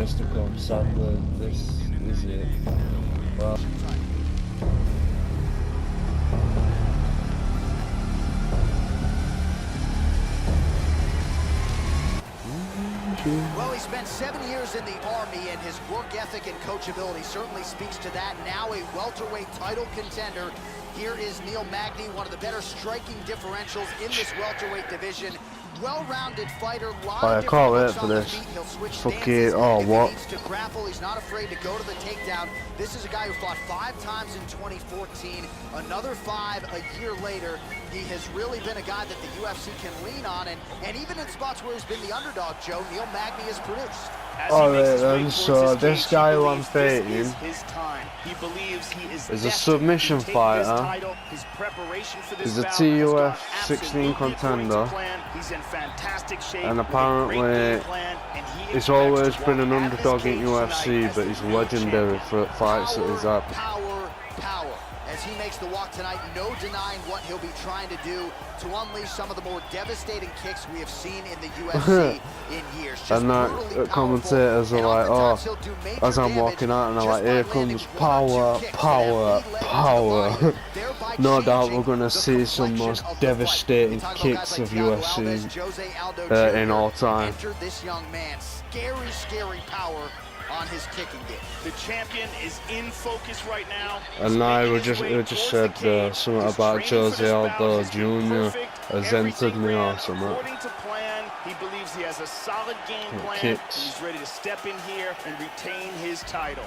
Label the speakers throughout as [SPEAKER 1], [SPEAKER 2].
[SPEAKER 1] years to come, sadly. This is it. Well.
[SPEAKER 2] Well, he spent 7 years in the Army, and his work ethic and coachability certainly speaks to that. Now a welterweight title contender. Here is Neil Magny, one of the better striking differentials in this welterweight division. Well-rounded fighter.
[SPEAKER 1] I can't wait for this. Fuck it. Oh, what?
[SPEAKER 2] He needs to grapple. He's not afraid to go to the takedown. This is a guy who fought 5 times in 2014, another 5 a year later. He has really been a guy that the UFC can lean on, and even in spots where he's been the underdog, Joe, Neil Magny has produced.
[SPEAKER 1] Alright then, so this guy who I'm fighting is a submission fighter. He's a TUF 16 contender, and apparently he's always been an underdog in UFC, but he's legendary for fights that he's had.
[SPEAKER 2] Power. As he makes the walk tonight, no denying what he'll be trying to do to unleash some of the more devastating kicks we have seen in the UFC in years.
[SPEAKER 1] And commentators are like, oh, as I'm walking out, and I'm like, here comes power, power, power. No doubt we're going to see some most devastating kicks of UFC in all time.
[SPEAKER 2] This young man, scary power on his kicking game. The champion is in focus right now.
[SPEAKER 1] And now we just said something about Jose Aldo Jr. has entered me or something.
[SPEAKER 2] According to plan, he believes he has a solid game plan.
[SPEAKER 1] Kicks.
[SPEAKER 2] He's ready to step in here and retain his title.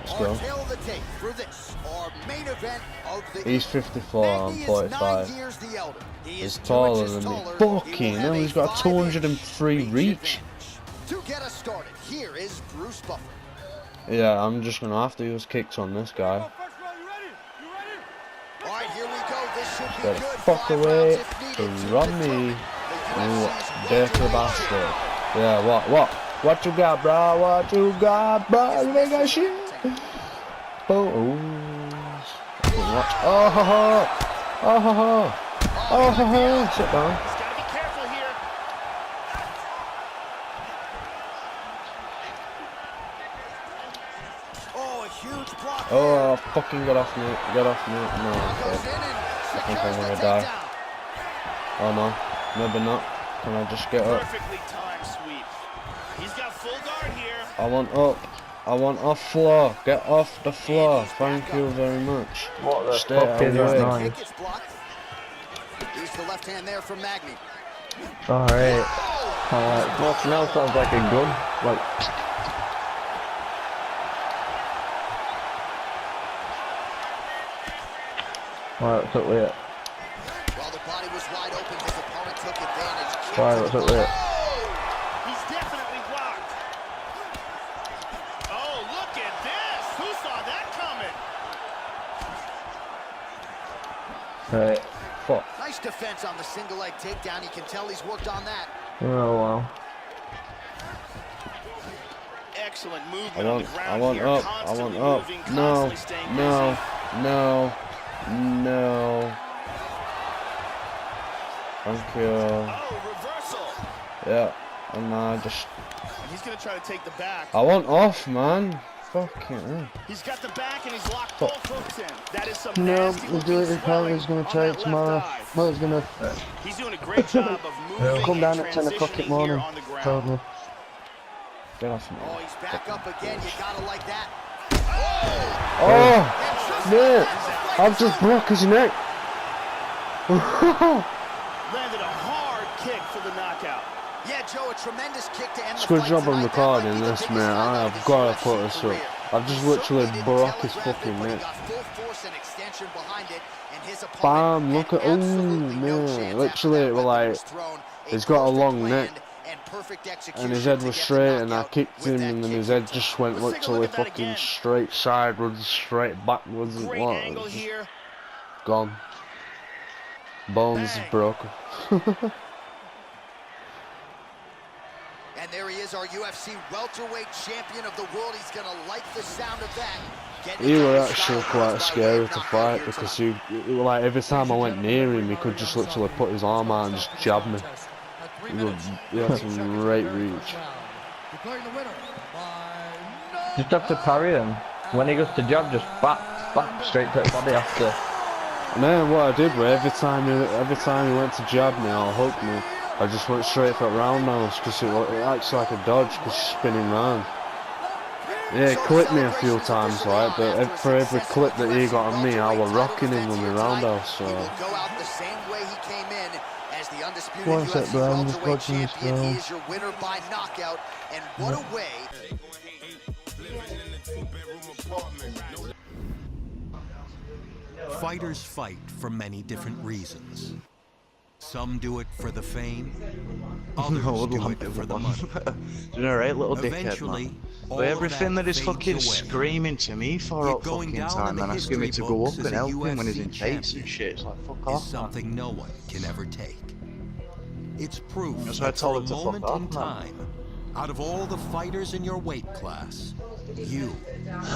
[SPEAKER 1] Let's go.
[SPEAKER 2] Tail of the tape for this, our main event of the
[SPEAKER 1] He's 54, I'm 45. He's taller than me. Fucking hell, he's got a 203 reach.
[SPEAKER 2] To get us started, here is Bruce Buffer.
[SPEAKER 1] Yeah, I'm just gonna have to use kicks on this guy.
[SPEAKER 2] All right, here we go. This should be
[SPEAKER 1] Get
[SPEAKER 2] good.
[SPEAKER 1] the fuck away to run me. Dirty bastard. Yeah, what you got, bro? What you got, bro? You ain't got shit. Oh, oh, ho, ho. Oh, ho, ho. Oh, ho, ho. Sit down. Oh, fucking get off me, get off me. No, I think I'm gonna die. Oh no, maybe not. Can I just get up? I want up. I want off floor. Get off the floor. Thank you very much.
[SPEAKER 3] What the
[SPEAKER 1] Stay
[SPEAKER 3] fuck is this
[SPEAKER 1] away.
[SPEAKER 3] noise?
[SPEAKER 2] Here's the left hand there from Magny.
[SPEAKER 3] Alright. Nothing else sounds like a gun. Like. Alright, what's up with it?
[SPEAKER 2] While the body was wide open, his opponent took advantage.
[SPEAKER 3] Alright, what's up with it?
[SPEAKER 2] He's definitely blocked. Oh, look at this! Who saw that coming?
[SPEAKER 3] Right.
[SPEAKER 1] Fuck.
[SPEAKER 2] Nice defense on the single leg takedown. You can tell he's worked on that.
[SPEAKER 3] Oh wow.
[SPEAKER 2] Excellent movement.
[SPEAKER 1] I want up. I want up. No. No. Thank you.
[SPEAKER 2] Oh, reversal.
[SPEAKER 1] Yeah. And I just.
[SPEAKER 2] He's gonna try to take the back.
[SPEAKER 1] I want off, man. Fucking hell.
[SPEAKER 2] He's got the back and he's locked both hooks in. That is some
[SPEAKER 3] No,
[SPEAKER 2] nasty
[SPEAKER 3] we'll do it. Apparently he's gonna try it tomorrow. Well, he's gonna.
[SPEAKER 2] He's doing a great job of moving.
[SPEAKER 3] Come down at 10 o'clock in the morning. Told me.
[SPEAKER 1] Get off me.
[SPEAKER 2] Oh, he's back up again. You gotta like that.
[SPEAKER 1] Oh, man. I've just broke his neck.
[SPEAKER 2] Landed a hard kick for the knockout. Yeah, Joe, a tremendous kick to end the
[SPEAKER 1] It's a good
[SPEAKER 2] fight
[SPEAKER 1] job I'm
[SPEAKER 2] tonight.
[SPEAKER 1] recording this, man. I have got to put this up. I've just literally broke his fucking neck. Bam, look at, oh man, literally, we're like, he's got a long neck, and his head was straight, and I kicked him, and then his head just went literally fucking straight sideways, straight backwards, and what, it was just gone. Bones is broken.
[SPEAKER 2] And there he is, our UFC welterweight champion of the world. He's gonna like the sound of that.
[SPEAKER 1] He was actually quite scary to fight because he like every time I went near him, he could just literally put his arm out and just jab me. He had some great reach.
[SPEAKER 4] Declaring the winner by
[SPEAKER 3] Just have to parry him. When he goes to jab, just bap, bap straight to the body after.
[SPEAKER 1] And then what I did was every time he went to jab me or hook me, I just went straight for roundhouse because it acts like a dodge because she's spinning round. Yeah, he clipped me a few times, like, but for every clip that he got on me, I was rocking him with my roundhouse. So.
[SPEAKER 3] One sec, bro. I'm just watching this film.
[SPEAKER 2] He is your winner by knockout, and what a way.
[SPEAKER 5] Fighters fight for many different reasons. Some do it for the fame, others do it for the money.
[SPEAKER 6] You're alright, little dickhead,
[SPEAKER 5] Eventually,
[SPEAKER 6] man.
[SPEAKER 5] all
[SPEAKER 6] But
[SPEAKER 5] of
[SPEAKER 6] everything that he's
[SPEAKER 5] fades
[SPEAKER 6] fucking
[SPEAKER 5] away.
[SPEAKER 6] screaming to me for
[SPEAKER 5] You're
[SPEAKER 6] all
[SPEAKER 5] going
[SPEAKER 6] fucking
[SPEAKER 5] down in
[SPEAKER 6] time
[SPEAKER 5] the
[SPEAKER 6] and asking me
[SPEAKER 5] history
[SPEAKER 6] to go
[SPEAKER 5] books
[SPEAKER 6] up
[SPEAKER 5] as
[SPEAKER 6] and
[SPEAKER 5] a
[SPEAKER 6] help him when he's
[SPEAKER 5] UFC
[SPEAKER 6] in fights
[SPEAKER 5] champion
[SPEAKER 6] and shit. It's like, fuck
[SPEAKER 5] is
[SPEAKER 6] off, man.
[SPEAKER 5] something no one can ever take. It's proof
[SPEAKER 6] That's why I
[SPEAKER 5] that for
[SPEAKER 6] told
[SPEAKER 5] a
[SPEAKER 6] him to fuck
[SPEAKER 5] moment
[SPEAKER 6] off,
[SPEAKER 5] in
[SPEAKER 6] man.
[SPEAKER 5] time, out of all the fighters in your weight class, you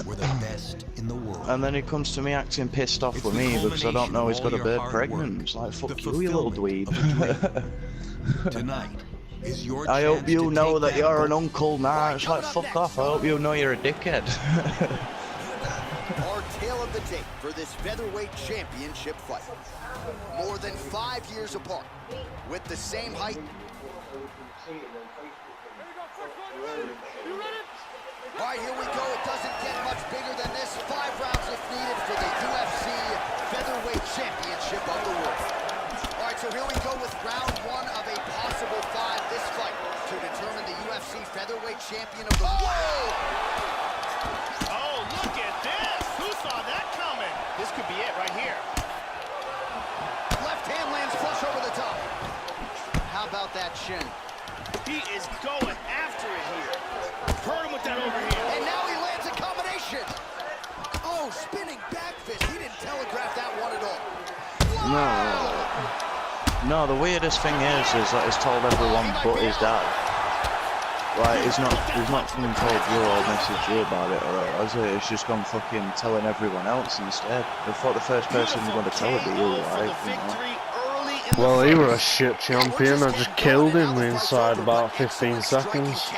[SPEAKER 5] were the best in the world.
[SPEAKER 6] And then he comes to me acting pissed off
[SPEAKER 5] It's
[SPEAKER 6] with
[SPEAKER 5] the
[SPEAKER 6] me because I don't know he's got a
[SPEAKER 5] culmination of
[SPEAKER 6] bird
[SPEAKER 5] all your
[SPEAKER 6] pregnant.
[SPEAKER 5] hard
[SPEAKER 6] It's like,
[SPEAKER 5] work,
[SPEAKER 6] fuck
[SPEAKER 5] the
[SPEAKER 6] you, you little
[SPEAKER 5] fulfillment
[SPEAKER 6] dweeb.
[SPEAKER 5] of a dream. Tonight is your
[SPEAKER 6] I
[SPEAKER 5] chance
[SPEAKER 6] hope you
[SPEAKER 5] to
[SPEAKER 6] know
[SPEAKER 5] take
[SPEAKER 6] that you're an
[SPEAKER 5] gold.
[SPEAKER 6] uncle now. It's like, fuck off. I hope you know you're a dickhead.
[SPEAKER 2] Our tale of the tape for this featherweight championship fight. More than 5 years apart, with the same height. All right, here we go. It doesn't get much bigger than this. 5 rounds if needed for the UFC featherweight championship of the world. All right, so here we go with round 1 of a possible 5. This fight to determine the UFC featherweight champion of the world.
[SPEAKER 7] Oh, look at this! Who saw that coming? This could be it right here.
[SPEAKER 2] Left hand lands flush over the top. How about that shin?
[SPEAKER 7] He is going after it here. Hurt him with that overhand.
[SPEAKER 2] And now he lands a combination. Oh, spinning back fist. He didn't telegraph that one at all. Wow.
[SPEAKER 6] No, the weirdest thing is that he's told everyone but his dad. Like, he's not fucking told you or messaged you about it or has it? He's just gone fucking telling everyone else instead. I thought the first person you want to tell would be you, right? You know?
[SPEAKER 1] Well, he was a shit champion. I just killed him inside about 15 seconds.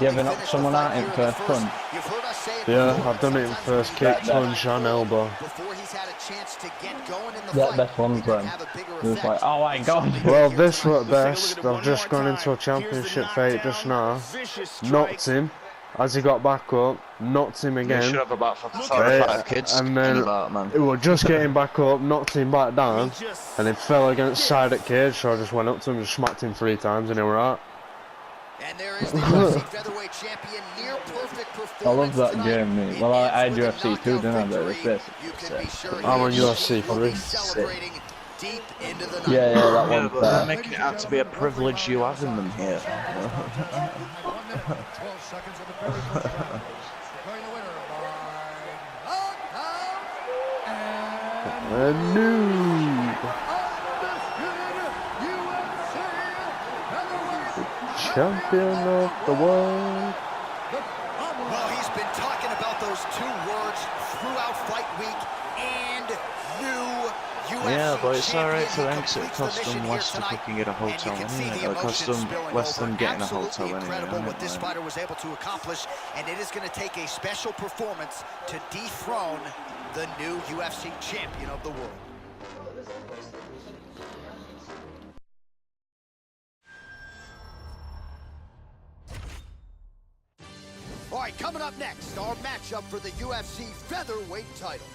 [SPEAKER 3] You ever knocked someone out in first punch?
[SPEAKER 1] Yeah, I've done it in first kick, punch and elbow.
[SPEAKER 3] Yeah, best ones then. He was like, oh my god.
[SPEAKER 1] Well, this looked best. I've just gone into a championship fight just now. Knocked him. As he got back up, knocked him
[SPEAKER 6] You
[SPEAKER 1] again.
[SPEAKER 6] should have about 5 kids.
[SPEAKER 1] And then
[SPEAKER 6] man.
[SPEAKER 1] it was just getting back up, knocked him back down, and he fell against side at cage, so I just went up to him and smacked him 3 times and he were out.
[SPEAKER 2] And there is the UFC featherweight champion, near perfect performance.
[SPEAKER 3] I love that
[SPEAKER 2] tonight.
[SPEAKER 3] game, mate. Well, I had UFC 2, didn't I? But it's this.
[SPEAKER 2] You can be sure
[SPEAKER 1] I'm on
[SPEAKER 2] he
[SPEAKER 1] UFC
[SPEAKER 2] will be
[SPEAKER 1] 3.
[SPEAKER 2] celebrating deep into the night.
[SPEAKER 3] Yeah, that
[SPEAKER 6] Yeah,
[SPEAKER 3] one's
[SPEAKER 6] but they're
[SPEAKER 3] better.
[SPEAKER 6] making it out to be a privilege you having them here.
[SPEAKER 4] 12 seconds of the very first round. Declaring the winner by knockout and
[SPEAKER 1] A noob. Champion of the world.
[SPEAKER 2] Well, he's been talking about those 2 words throughout fight week and new UFC
[SPEAKER 6] Yeah, but it's alright for
[SPEAKER 2] champion.
[SPEAKER 6] them 'cause it
[SPEAKER 2] Completes
[SPEAKER 6] cost
[SPEAKER 2] the mission
[SPEAKER 6] them
[SPEAKER 2] here
[SPEAKER 6] less to
[SPEAKER 2] tonight,
[SPEAKER 6] fucking get a
[SPEAKER 2] and you
[SPEAKER 6] hotel
[SPEAKER 2] can see
[SPEAKER 6] anyway.
[SPEAKER 2] the
[SPEAKER 6] It cost
[SPEAKER 2] emotions
[SPEAKER 6] them
[SPEAKER 2] spilling
[SPEAKER 6] less than
[SPEAKER 2] over.
[SPEAKER 6] getting a
[SPEAKER 2] Absolutely
[SPEAKER 6] hotel anyway.
[SPEAKER 2] incredible what
[SPEAKER 6] innit,
[SPEAKER 2] this
[SPEAKER 6] man?
[SPEAKER 2] fighter was able to accomplish, and it is going to take a special performance to dethrone the new UFC champion of the world. All right, coming up next, our matchup for the UFC featherweight title.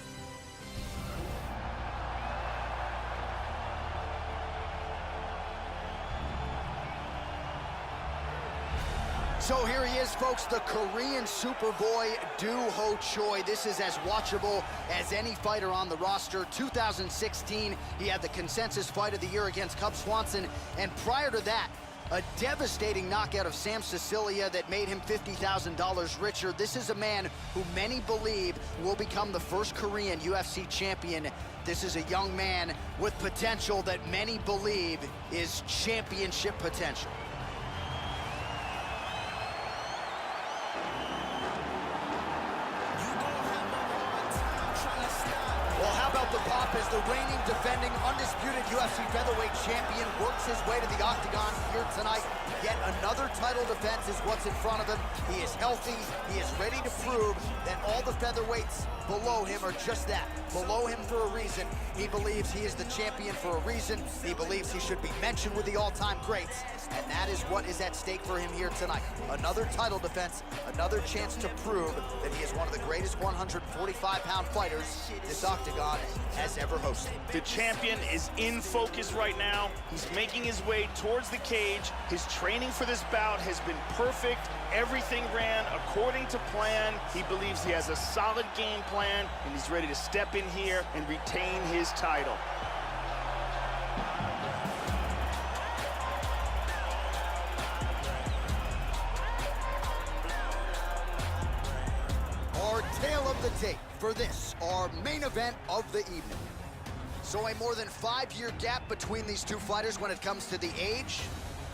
[SPEAKER 2] So here he is, folks, the Korean Superboy, Do Ho Choi. This is as watchable as any fighter on the roster. 2016, he had the consensus fight of the year against Cub Swanson, and prior to that, a devastating knockout of Sam Sicilia that made him $50,000 richer. This is a man who many believe will become the first Korean UFC champion. This is a young man with potential that many believe is championship potential. Well, how about the pop as the reigning, defending, undisputed UFC featherweight champion works his way to the octagon here tonight. Yet another title defense is what's in front of him. He is healthy. He is ready to prove that all the featherweights below him are just that, below him for a reason. He believes he is the champion for a reason. He believes he should be mentioned with the all-time greats, and that is what is at stake for him here tonight. Another title defense, another chance to prove that he is one of the greatest 145-pound fighters this octagon has ever hosted.
[SPEAKER 7] The champion is in focus right now. He's making his way towards the cage. His training for this bout has been perfect. Everything ran according to plan. He believes he has a solid game plan, and he's ready to step in here and retain his title.
[SPEAKER 2] Our tale of the tape for this, our main event of the evening. So a more than 5-year gap between these two fighters when it comes to the age,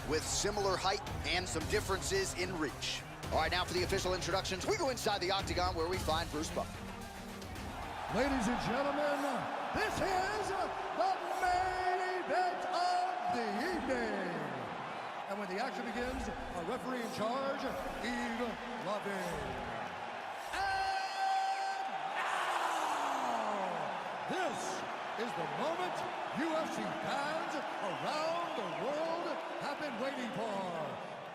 [SPEAKER 2] with similar height and some differences in reach. All right, now for the official introductions, we go inside the octagon where we find Bruce Buffer.
[SPEAKER 4] Ladies and gentlemen, this is the main event of the evening. And when the action begins, our referee in charge, Yves Loving. And now, this is the moment UFC fans around the world have been waiting for.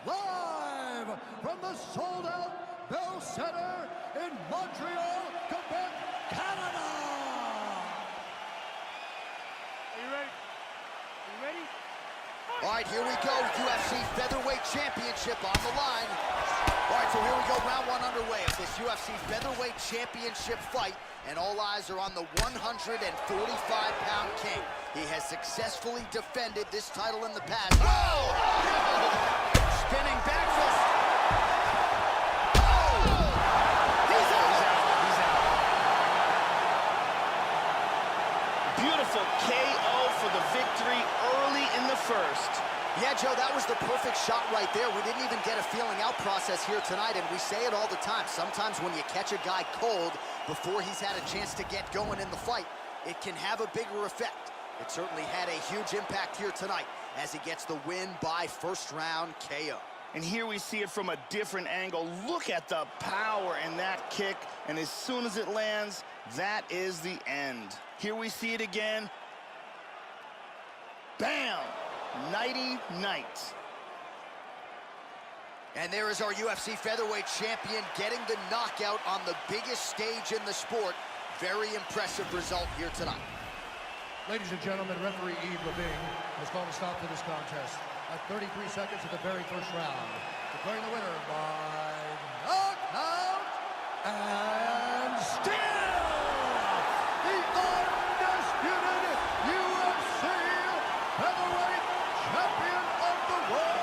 [SPEAKER 4] Live from the sold-out Bell Center in Montreal, Quebec, Canada.
[SPEAKER 7] Are you ready? Are you ready?
[SPEAKER 2] All right, here we go. UFC Featherweight Championship on the line. All right, so here we go. Round one underway of this UFC Featherweight Championship fight. And all eyes are on the 145-pound king. He has successfully defended this title in the past. Whoa! Spinning back fist. Oh! He's out. He's out.
[SPEAKER 7] Beautiful KO for the victory early in the first.
[SPEAKER 2] Yeah, Joe, that was the perfect shot right there. We didn't even get a feeling out process here tonight, and we say it all the time. Sometimes when you catch a guy cold before he's had a chance to get going in the fight, it can have a bigger effect. It certainly had a huge impact here tonight as he gets the win by first round KO.
[SPEAKER 7] And here we see it from a different angle. Look at the power in that kick, and as soon as it lands, that is the end. Here we see it again. Bam! Nighty-night.
[SPEAKER 2] And there is our UFC featherweight champion getting the knockout on the biggest stage in the sport. Very impressive result here tonight.
[SPEAKER 4] Ladies and gentlemen, referee Yves Loving has called a stop to this contest at 33 seconds of the very first round, declaring the winner by knockout and still the undisputed UFC featherweight champion of the world.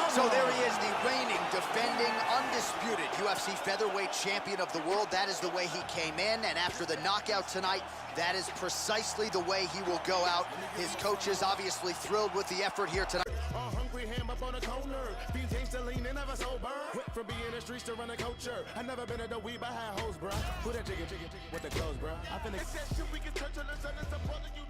[SPEAKER 2] So there he is, the reigning, defending, undisputed UFC featherweight champion of the world. That is the way he came in, and after the knockout tonight, that is precisely the way he will go out. His coach is obviously thrilled with the effort here tonight.
[SPEAKER 8] Hungry ham up on the corner. These gangsta lean and never sober. Went from being in the streets to running culture. I never been at the weed, but I had hoes, bruh. Who that chicken with the clothes, bruh? I finna get that shit we can touch on the sun and support you.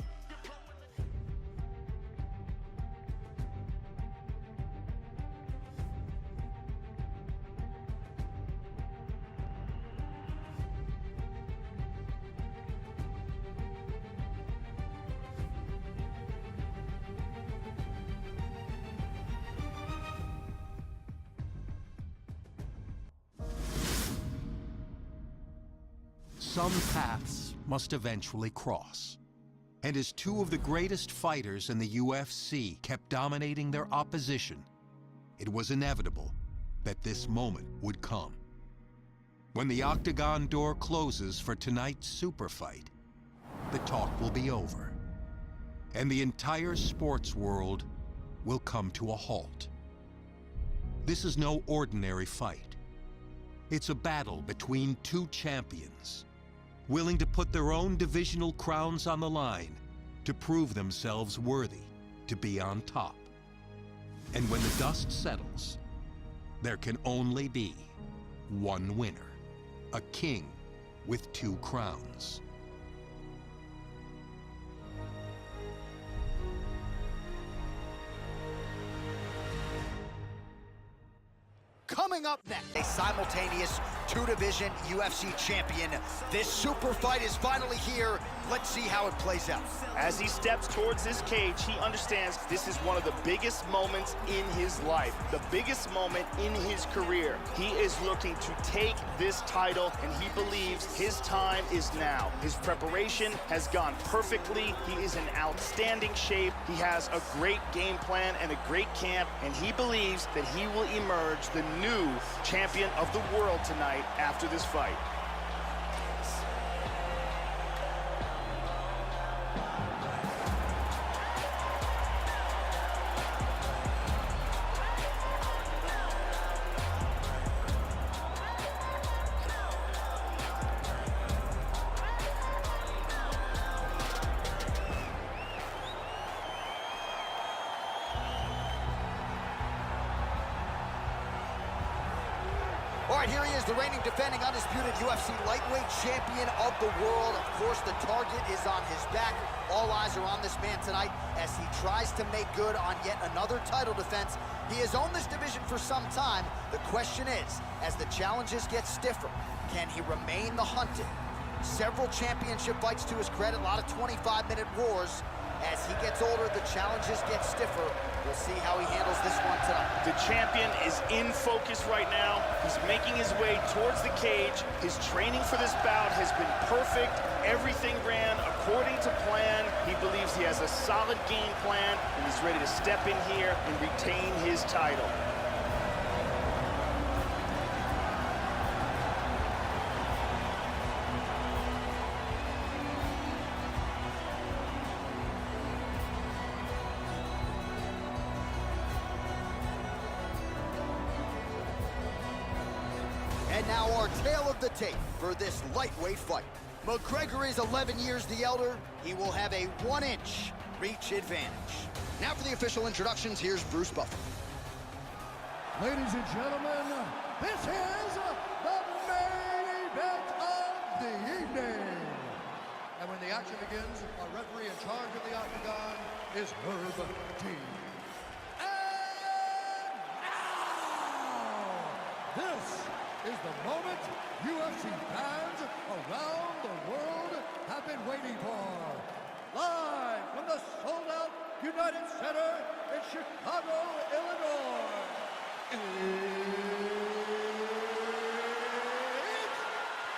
[SPEAKER 5] Some paths must eventually cross. And as two of the greatest fighters in the UFC kept dominating their opposition, it was inevitable that this moment would come. When the octagon door closes for tonight's super fight, the talk will be over, and the entire sports world will come to a halt. This is no ordinary fight. It's a battle between two champions, willing to put their own divisional crowns on the line to prove themselves worthy to be on top. And when the dust settles, there can only be one winner, a king with two crowns.
[SPEAKER 2] Coming up next, a simultaneous two-division UFC champion. This super fight is finally here. Let's see how it plays out.
[SPEAKER 7] As he steps towards this cage, he understands this is one of the biggest moments in his life, the biggest moment in his career. He is looking to take this title, and he believes his time is now. His preparation has gone perfectly. He is in outstanding shape. He has a great game plan and a great camp, and he believes that he will emerge the new champion of the world tonight after this fight.
[SPEAKER 2] All right, here he is, the reigning, defending, undisputed UFC lightweight champion of the world. Of course, the target is on his back. All eyes are on this man tonight as he tries to make good on yet another title defense. He has owned this division for some time. The question is, as the challenges get stiffer, can he remain the hunted? Several championship fights to his credit, a lot of 25-minute wars. As he gets older, the challenges get stiffer. We'll see how he handles this one tonight.
[SPEAKER 7] The champion is in focus right now. He's making his way towards the cage. His training for this bout has been perfect. Everything ran according to plan. He believes he has a solid game plan, and he's ready to step in here and retain his title.
[SPEAKER 2] And now our tale of the tape for this lightweight fight. McGregor is 11 years the elder. He will have a 1-inch reach advantage. Now for the official introductions, here's Bruce Buffer.
[SPEAKER 4] Ladies and gentlemen, this is the main event of the evening. And when the action begins, our referee in charge of the octagon is Herb T. And now, this is the moment UFC fans around the world have been waiting for. Live from the sold-out United Center in Chicago, Illinois. It's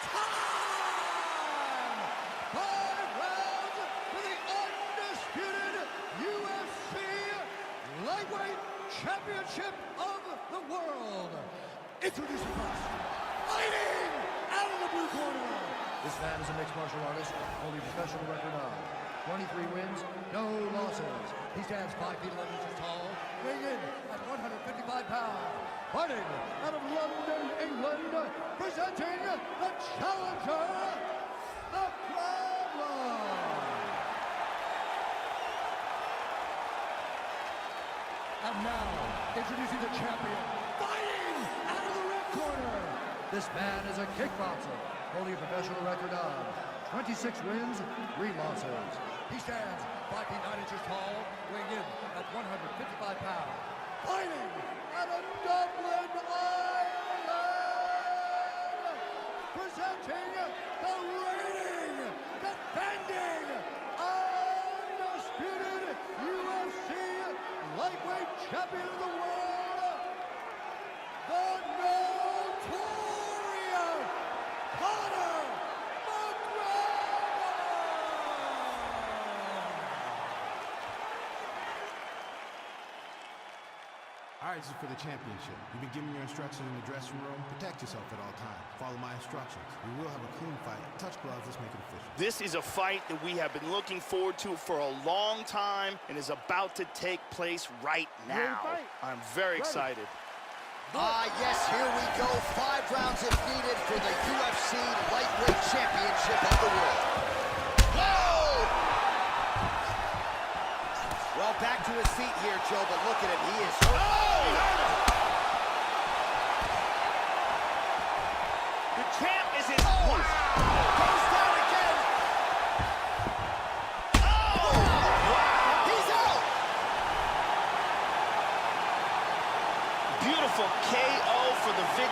[SPEAKER 4] time! 5 rounds for the undisputed UFC Lightweight Championship of the World. Introducing first, fighting out of the blue corner. This man is a mixed martial artist, holding a professional record of 23 wins, no losses. He stands 5 feet 11 inches tall, weighing in at 155 pounds. Fighting out of London, England, presenting the challenger, the Problem. And now, introducing the champion, fighting out of the red corner. This man is a kickboxer, holding a professional record of 26 wins, 3 losses. He stands 5 feet 9 inches tall, weighing in at 155 pounds. Fighting out of Dublin, Ireland, presenting the reigning, defending, undisputed UFC lightweight champion of the world, the notorious Conor McGregor!
[SPEAKER 9] All right, this is for the championship. You've been giving your instructions in the dressing room. Protect yourself at all times. Follow my instructions. We will have a clean fight. Touch gloves, let's make it official.
[SPEAKER 7] This is a fight that we have been looking forward to for a long time and is about to take place right now. I'm very excited.
[SPEAKER 2] Yes, here we go. 5 rounds if needed for the UFC Lightweight Championship of the world. Whoa! Well, back to his feet here, Joe, but look at him. He is hurt.
[SPEAKER 7] The champ is in.
[SPEAKER 2] Wow! Goes down again. Wow! He's out!
[SPEAKER 7] Beautiful KO for the victory.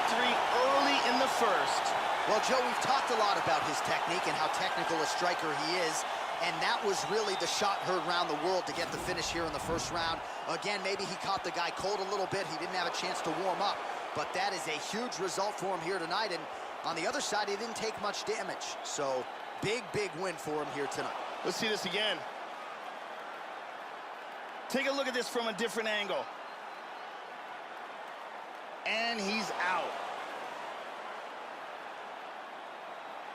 [SPEAKER 2] Joe, we've talked a lot about his technique and how technical a striker he is, and that was really the shot heard around the world to get the finish here in the first round. Again, maybe he caught the guy cold a little bit. He didn't have a chance to warm up, but that is a huge result for him here tonight, and on the other side, he didn't take much damage. So, big, big win for him here tonight.
[SPEAKER 7] Let's see this again. Take a look at this from a different angle. And he's out.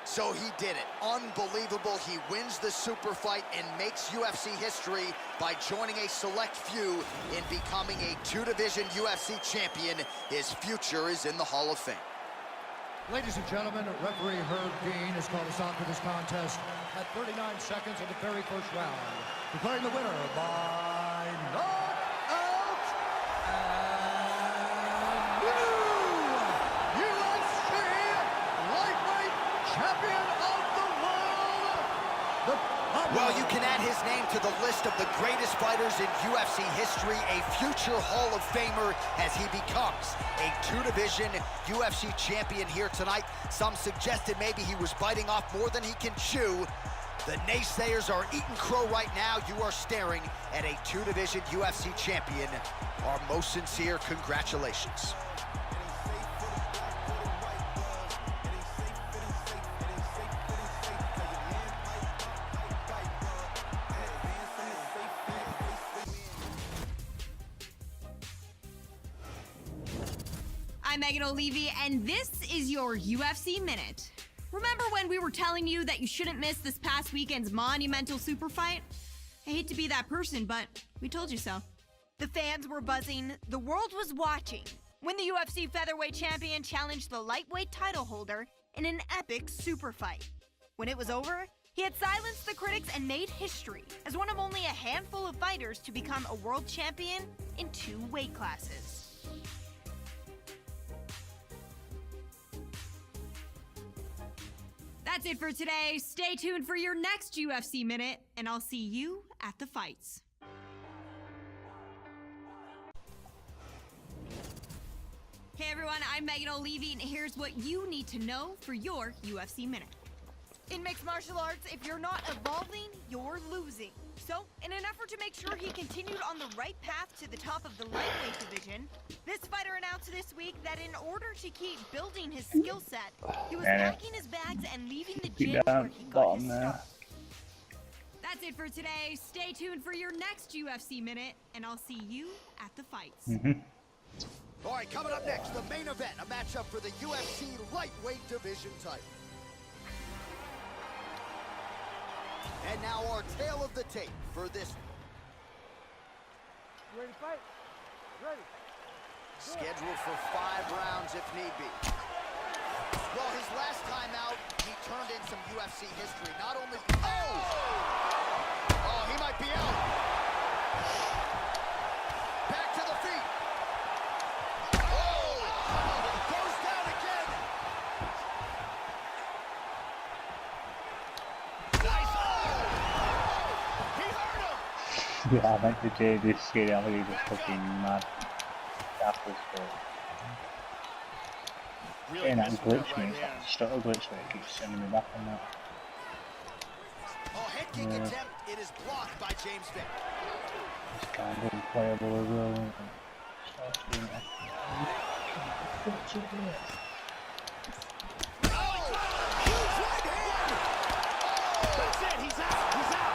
[SPEAKER 2] So he did it. Unbelievable. He wins the super fight and makes UFC history by joining a select few in becoming a two-division UFC champion. His future is in the Hall of Fame.
[SPEAKER 4] Ladies and gentlemen, referee Herb Dean has called us on for this contest at 39 seconds of the very first round, declaring the winner by knockout and new UFC lightweight champion of the world.
[SPEAKER 2] Well, you can add his name to the list of the greatest fighters in UFC history, a future Hall of Famer as he becomes a two-division UFC champion here tonight. Some suggested maybe he was biting off more than he can chew. The naysayers are eating crow right now. You are staring at a two-division UFC champion. Our most sincere congratulations.
[SPEAKER 10] I'm Megan O'Leary, and this is your UFC Minute. Remember when we were telling you that you shouldn't miss this past weekend's monumental super fight? I hate to be that person, but we told you so. The fans were buzzing, the world was watching when the UFC featherweight champion challenged the lightweight title holder in an epic super fight. When it was over, he had silenced the critics and made history as one of only a handful of fighters to become a world champion in 2 weight classes. That's it for today. Stay tuned for your next UFC Minute, and I'll see you at the fights. Hey everyone, I'm Megan O'Leary, and here's what you need to know for your UFC Minute. In mixed martial arts, if you're not evolving, you're losing. So, in an effort to make sure he continued on the right path to the top of the lightweight division, this fighter announced this week that in order to keep building his skill set, he was packing his bags and leaving the gym where he got his start. That's it for today. Stay tuned for your next UFC Minute, and I'll see you at the fights.
[SPEAKER 2] All right, coming up next, the main event, a matchup for the UFC lightweight division title. And now our tale of the tape for this.
[SPEAKER 11] Ready to fight? Ready.
[SPEAKER 2] Scheduled for 5 rounds if need be. Well, his last time out, he turned in some UFC history. Not only... Oh, he might be out. Back to the feet. Oh, goes down again.
[SPEAKER 12] Yeah, I meant to do this shit, I'm really just fucking mad. Apples for
[SPEAKER 7] Really
[SPEAKER 12] that
[SPEAKER 7] missed
[SPEAKER 12] glitch
[SPEAKER 7] that
[SPEAKER 12] me,
[SPEAKER 7] right
[SPEAKER 12] it's
[SPEAKER 7] hand.
[SPEAKER 12] like a struggle glitch where it keeps sending me back on that.
[SPEAKER 2] Oh, head kick attempt. It is blocked by James Vick.
[SPEAKER 12] It's kind of unplayable as well, isn't it? Starts doing that.
[SPEAKER 7] That's it, he's out, he's out.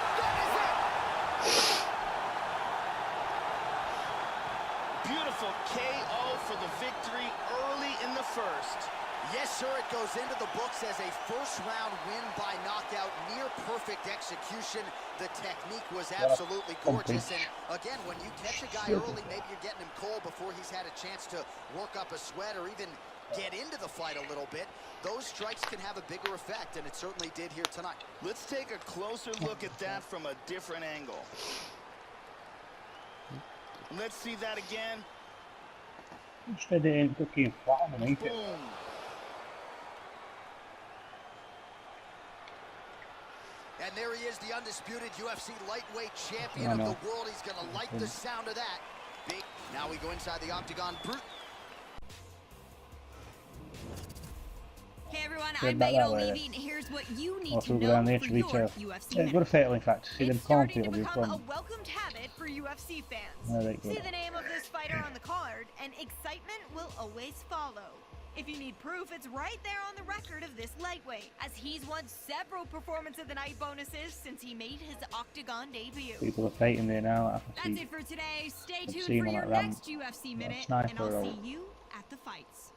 [SPEAKER 7] Beautiful KO for the victory early in the first.
[SPEAKER 2] Yes, sir, it goes into the books as a first-round win by knockout, near-perfect execution. The technique was absolutely gorgeous, and again, when you catch a guy early, maybe you're getting him cold before he's had a chance to work up a sweat or even get into the fight a little bit. Those strikes can have a bigger effect, and it certainly did here tonight.
[SPEAKER 7] Let's take a closer look at that from a different angle. Let's see that again.
[SPEAKER 12] Instead of him fucking flat underneath it.
[SPEAKER 7] Boom.
[SPEAKER 2] And there he is, the undisputed UFC lightweight champion of the world. He's going to like the sound of that. Big. Now we go inside the octagon.
[SPEAKER 10] Hey everyone, I'm
[SPEAKER 12] Head back
[SPEAKER 10] Megan
[SPEAKER 12] that way
[SPEAKER 10] O'Leary, and here's what you need
[SPEAKER 12] Or
[SPEAKER 10] to
[SPEAKER 12] through
[SPEAKER 10] know
[SPEAKER 12] down the
[SPEAKER 10] for
[SPEAKER 12] HB
[SPEAKER 10] your
[SPEAKER 12] tail.
[SPEAKER 10] UFC
[SPEAKER 12] Yeah,
[SPEAKER 10] minute.
[SPEAKER 12] go to Fatal in fact. See them
[SPEAKER 10] It's starting to
[SPEAKER 12] cornfields in
[SPEAKER 10] become a
[SPEAKER 12] front.
[SPEAKER 10] welcomed habit for UFC fans.
[SPEAKER 12] There they go.
[SPEAKER 10] See the name of this fighter on the card, and excitement will always follow. If you need proof, it's right there on the record of this lightweight, as he's won several Performance of the Night bonuses since he made his Octagon debut.
[SPEAKER 12] People are fighting there now. I can
[SPEAKER 10] That's
[SPEAKER 12] see.
[SPEAKER 10] it for today. Stay
[SPEAKER 12] I've
[SPEAKER 10] tuned
[SPEAKER 12] seen
[SPEAKER 10] for
[SPEAKER 12] him
[SPEAKER 10] your
[SPEAKER 12] at Ram-
[SPEAKER 10] next UFC Minute,
[SPEAKER 12] sniper
[SPEAKER 10] and I'll
[SPEAKER 12] or-
[SPEAKER 10] see you at the fights.